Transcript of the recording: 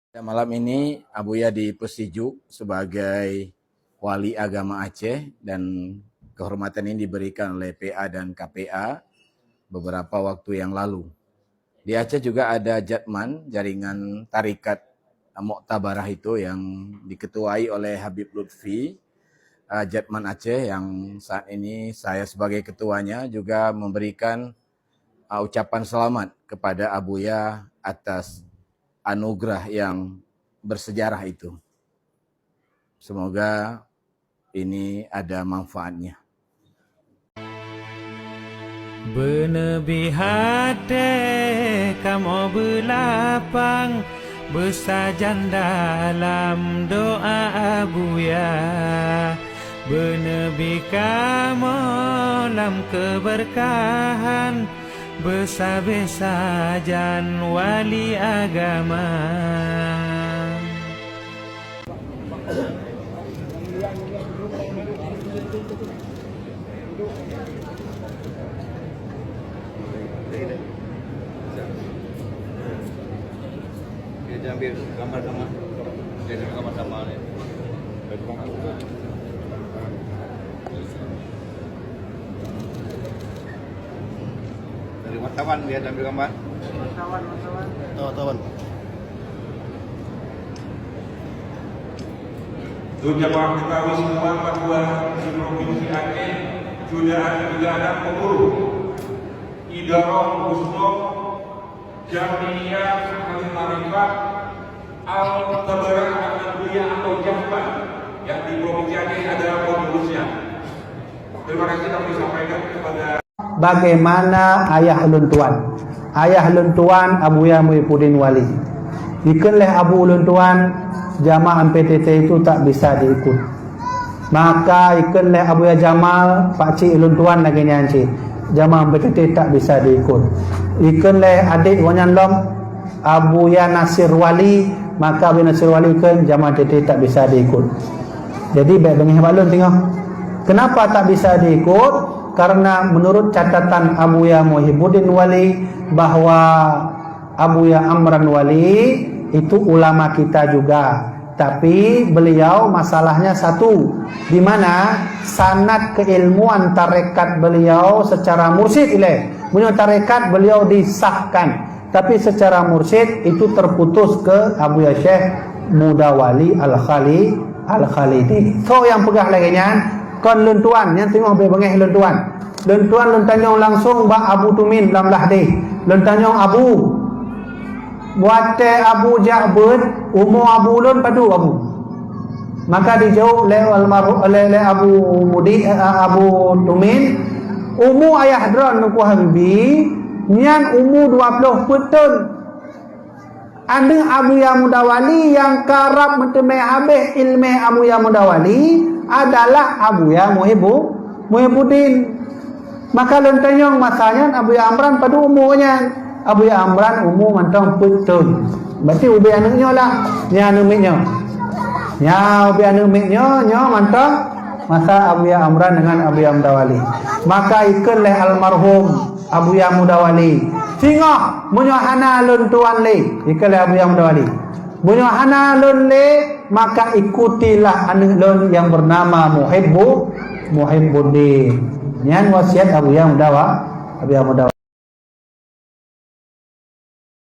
Malam ini Abuya dipersiju sebagai wali agama Aceh dan kehormatan ini diberikan oleh PA dan KPA beberapa waktu yang lalu. Di Aceh juga ada Jatman, jaringan tarikat Muktabarah itu yang diketuai oleh Habib Lutfi, Jatman Aceh, yang saat ini saya sebagai ketuanya juga memberikan ucapan selamat kepada Abuya atas anugerah yang bersejarah itu. Semoga ini ada manfaatnya. Benebi hati kamu belapang, bersajan dalam doa Abuya. Benebi kamu dalam keberkahan, bersajan wali agama. Dia ambil gambar sama, dia ambil gambar sama ni. Dari wartawan dia ambil gambar. Wartawan. Jemaah ketahui semua bahwa di Provinsi Aceh juga ada pengurus Idarah Gusdok Jamiyah Al-Marifat Al-Tabarah Al-Nabiya atau Jamban yang di Provinsi Aceh ada pengurusnya. Terima kasih kami sampaikan kepada bagaimana ayah ulun tuan. Ayah ulun tuan Abuya Muhyiddin Wali. Ikanlah Abu ulun tuan jamaah MPTT itu tak bisa diikut. Maka ikanlah Abuya Jamal pakcik ulun tuan lagi nyanci. Jamaah MPTT tak bisa diikut. Ikanlah adik Wanyan Lom Abuya Nasir Wali, maka Abuya Nasir Wali ikan jamaah MPTT tak bisa diikut. Jadi baik bengih balun tengok. Kenapa tak bisa diikut? Karena menurut catatan Abuya Muhyiddin Wali bahwa Abuya Amran Wali itu ulama kita juga, tapi beliau masalahnya satu, di mana sanad keilmuan tarekat beliau secara mursyid punya tarekat beliau disahkan, tapi secara mursyid itu terputus ke Abuya Syekh Mudawali Al-Khalidi. So yang pegah lagi nya kon lentuan yang tengok bengeh lentuan lentanyong langsung ba Abu Tumin dalam lahdi lentanyong Abu buat Abu Ja'bud umur Abu Ulun padu Abu, maka dijauh oleh Abu Mudi Abu Tumin umur ayah dron nuku Habibi nyan umur 20 betul. Ada Abuya Mudawali yang karab mentemai habis ilmu Abuya Mudawali adalah Abuya Muhyiddin. Maka lentanyong masanya Abuya Amran pada umurnya. Abuya Amran umur mantang betul. Berarti ubi anaknya lah. Nya numiknya. Nya ubi anaknya nya mantang masa Abuya Amran dengan Abuya Mudawali. Maka ikanlah almarhum Abuya Mudawali. Singah munyohana lun tuan le. Ikanlah Abuya Mudawali. Munyohana lun le, maka ikutilah anak lun yang bernama Muhyiddin. Nyan wasiat Abuya Mudawali.